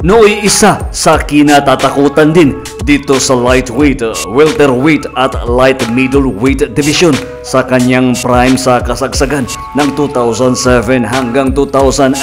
Nooy isa sa kinatatakutan din dito sa lightweight, welterweight at light middleweight division sa kanyang prime sa kasagsagan ng 2007 hanggang 2015.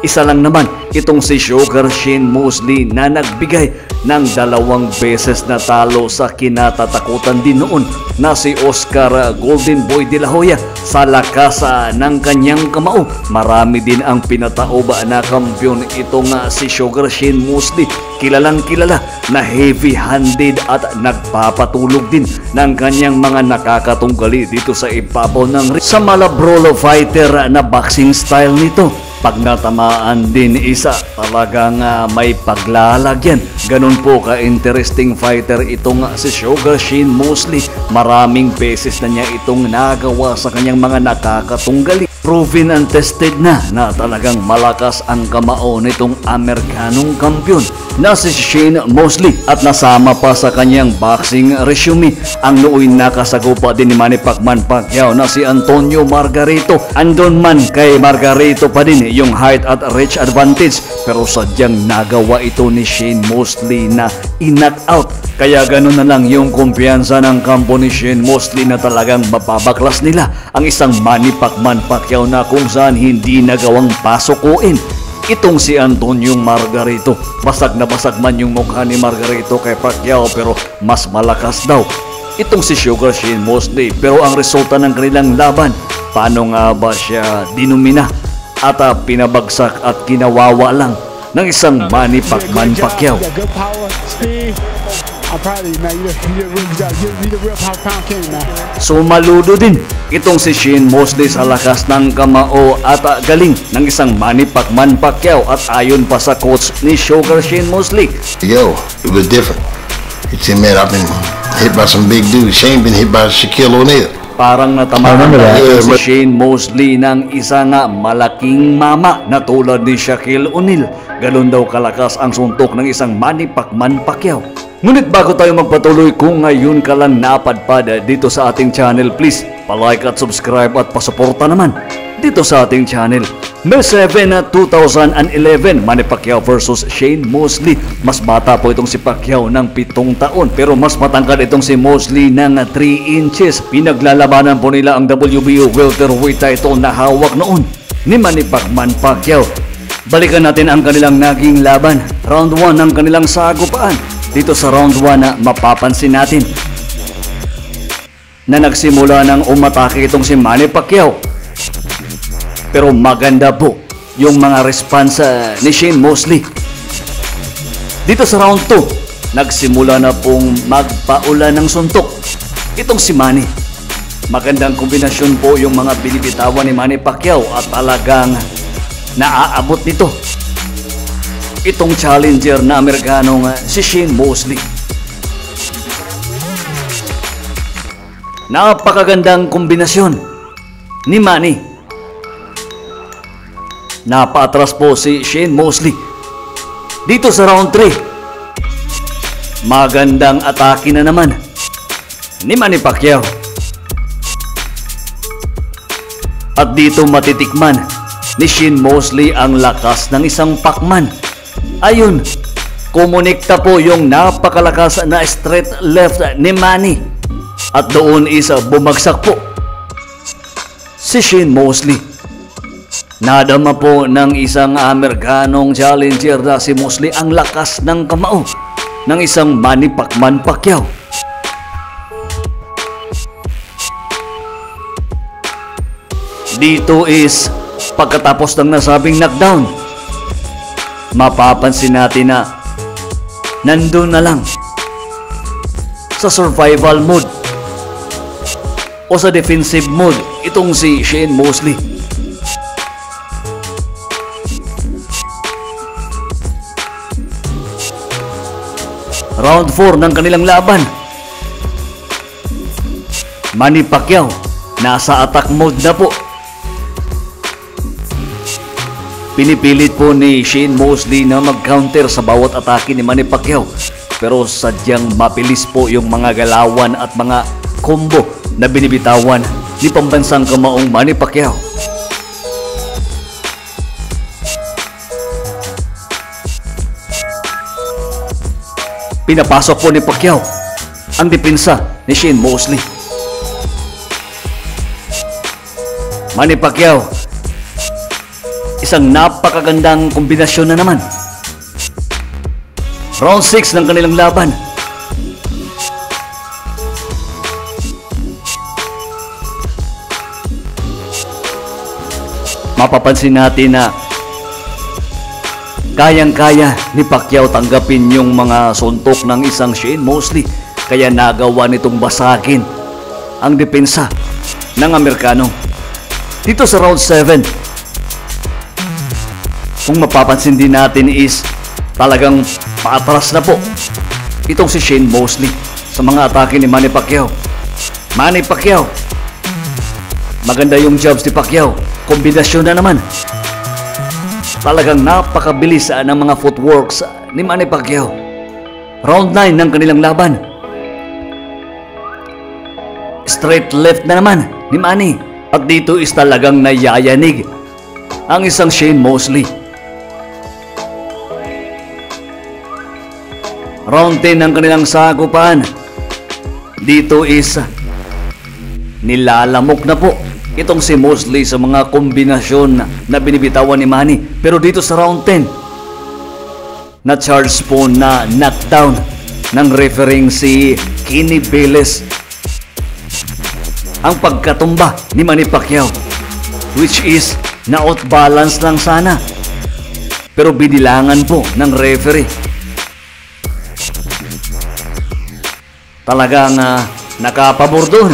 Isa lang naman itong si Sugar Shane Mosley na nagbigay ng 2 beses na talo sa kinatatakutan din noon na si Oscar Golden Boy De La Hoya sa lakas ng kanyang kamao. Marami din ang pinataoba na kampiyon itong si Sugar Shane Mosley. Kilalang kilala na heavy-handed at nagpapatulog din ng kanyang mga nakakatunggali dito sa ibabaw ng ring. Sa malabrolo fighter na boxing style nito, pag natamaan din isa, talagang may paglalagyan. Ganun po ka-interesting fighter itong si Sugar Shane Mosley. Maraming beses na niya itong nagawa sa kanyang mga nakakatunggali. Proven and tested na talagang malakas ang kamao nitong Amerikanong kampiyon na si Shane Mosley, at nasama pa sa kanyang boxing resume ang nooy nakasagupa din ni Manny Pacquiao na si Antonio Margarito. Andon man kay Margarito pa din yung height at reach advantage, pero sadyang nagawa ito ni Shane Mosley na i-knock out. Kaya ganun na lang yung kumpiyansa ng kampo ni Shane Mosley na talagang mapabaklas nila ang isang Manny Pacquiao na kung saan hindi nagawang pasukuin itong si Antonio Margarito. Basag na basag man yung mukha ni Margarito kay Pacquiao, pero mas malakas daw itong si Sugar Shane Mosley. Pero ang resulta ng kanilang laban, paano nga ba siya dinumina at pinabagsak at kinawawa lang ng isang Manny Pacquiao? Sumaludo din itong si Shane Mosley sa lakas ng kamao at galing ng isang Manny Pacquiao, at ayon pa sa coach ni Sugar Shane Mosley, yo, it was different. He said, man, I've been hit by some big dudes. Shane been hit by Shaquille O'Neal. Parang natamaan si Shane Mosley ng isa nga malaking mama na tulad ni Shaquille O'Neal. Galon daw kalakas ang suntok ng isang Manny Pacquiao. Ngunit bago tayo magpatuloy, kung ngayon ka lang napadpad dito sa ating channel, please palike at subscribe at pasuporta naman dito sa ating channel. May 7 na 2011, Manny Pacquiao versus Shane Mosley. Mas bata po itong si Pacquiao ng 7 taon, pero mas matangkad itong si Mosley ng 3 inches. Pinaglalabanan po nila ang WBO welterweight title na hawak noon ni Manny Pacquiao. Balikan natin ang kanilang naging laban. Round 1 ng kanilang sagupaan. Dito sa round 1 na mapapansin natin na nagsimula ng umatake itong si Manny Pacquiao, pero maganda po yung mga response ni Shane Mosley. Dito sa round 2, nagsimula na pong magpaula ng suntok itong si Manny. Magandang kombinasyon po yung mga binibitawan ni Manny Pacquiao, at talagang naaabot nito itong challenger na Amerikanong si Shane Mosley. Napakagandang kombinasyon ni Manny. Napaatras po si Shane Mosley. Dito sa round 3, magandang atake na naman ni Manny Pacquiao. At dito matitikman ni Shane Mosley ang lakas ng isang Pacman. Ayun, kumonekta po yung napakalakas na straight left ni Manny, at doon isa bumagsak po si Shane Mosley. Nadama po ng isang Amerikanong challenger na si Mosley ang lakas ng kamao ng isang Manny Pacquiao. Dito is pagkatapos ng nasabing knockdown, mapapansin natin na nandun na lang sa survival mode o sa defensive mode itong si Shane Mosley. Round 4 ng kanilang laban, Manny Pacquiao nasa attack mode na po. Pinipilit po ni Shane Mosley na mag-counter sa bawat atake ni Manny Pacquiao, pero sadyang mabilis po yung mga galawan at mga combo na binibitawan ni pambansang kamaong Manny Pacquiao. Pinapasok po ni Pacquiao ang depensa ni Shane Mosley. Manny Pacquiao, isang napakagandang kombinasyon na naman. Round 6 ng kanilang laban. Mapapansin natin na kayang-kaya ni Pacquiao tanggapin yung mga suntok ng isang Shane Mosley, kaya nagawa nitong basagin ang depensa ng Amerikano. Dito sa round 7, kung mapapansin din natin is talagang paatras na po itong si Shane Mosley sa mga atake ni Manny Pacquiao. Manny Pacquiao, maganda yung jabs ni Pacquiao, kombinasyon na naman. Talagang napakabilis ng mga footworks ni Manny Pacquiao. Round 9 ng kanilang laban. Straight left na naman ni Manny. At dito is talagang nayayanig ang isang Shane Mosley. Round 10 ng kanilang sagupan. Dito is nilalamok na po itong si Mosley sa mga kombinasyon na binibitawan ni Manny. Pero dito sa round 10, na-charge po na knockdown ng refereeing si Kenny Bayless ang pagkatumba ni Manny Pacquiao, which is na-outbalance lang sana. Pero binilangan po ng referee. Talagang nakapabor doon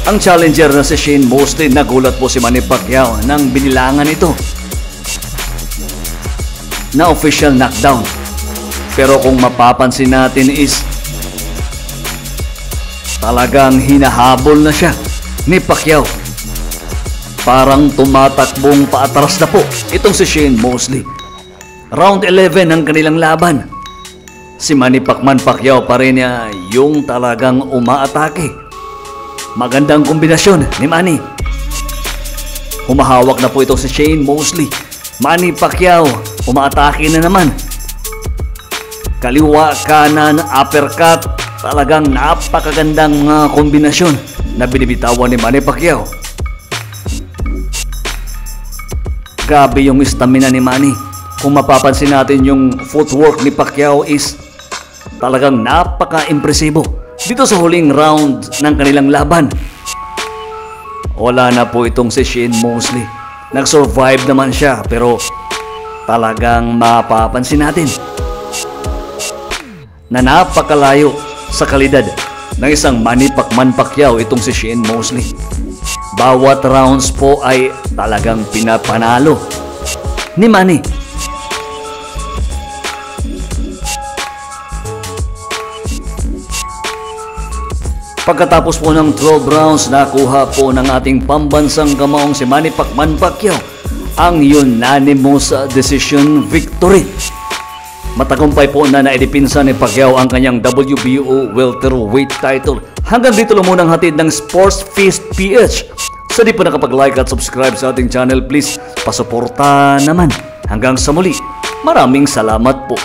ang challenger na si Shane Mosley. Nagulat po si Manny Pacquiao nang binilangan ito na official knockdown. Pero kung mapapansin natin is talagang hinahabol na siya ni Pacquiao. Parang tumatakbong paatras na po itong si Shane Mosley. Round 11 ng kanilang laban. Si Manny Pacquiao pa rin yung talagang umaatake. Magandang kombinasyon ni Manny. Humahawak na po itong si Shane Mosley. Manny Pacquiao, umaatake na naman. Kaliwa, kanan, uppercut. Talagang napakagandang mga kombinasyon na binibitawan ni Manny Pacquiao. Grabe yung stamina ni Manny. Kung mapapansin natin yung footwork ni Pacquiao is talagang napaka-impresibo. Dito sa huling round ng kanilang laban, wala na po itong si Shane Mosley. Nag-survive naman siya, pero talagang mapapansin natin na napakalayo sa kalidad ng isang Manny Pacquiao itong si Shane Mosley. Bawat rounds po ay talagang pinapanalo ni Manny. Pagkatapos po ng 12 rounds, nakuha po ng ating pambansang kamaong si Manny Pacquiao ang unanimous decision victory. Matagumpay po na naidipinsa ni Pacquiao ang kanyang WBO welterweight title. Hanggang dito lang muna ang hatid ng Sports Feast PH. Sa di pa nakapag-like at subscribe sa ating channel, please pasuporta naman. Hanggang sa muli, maraming salamat po.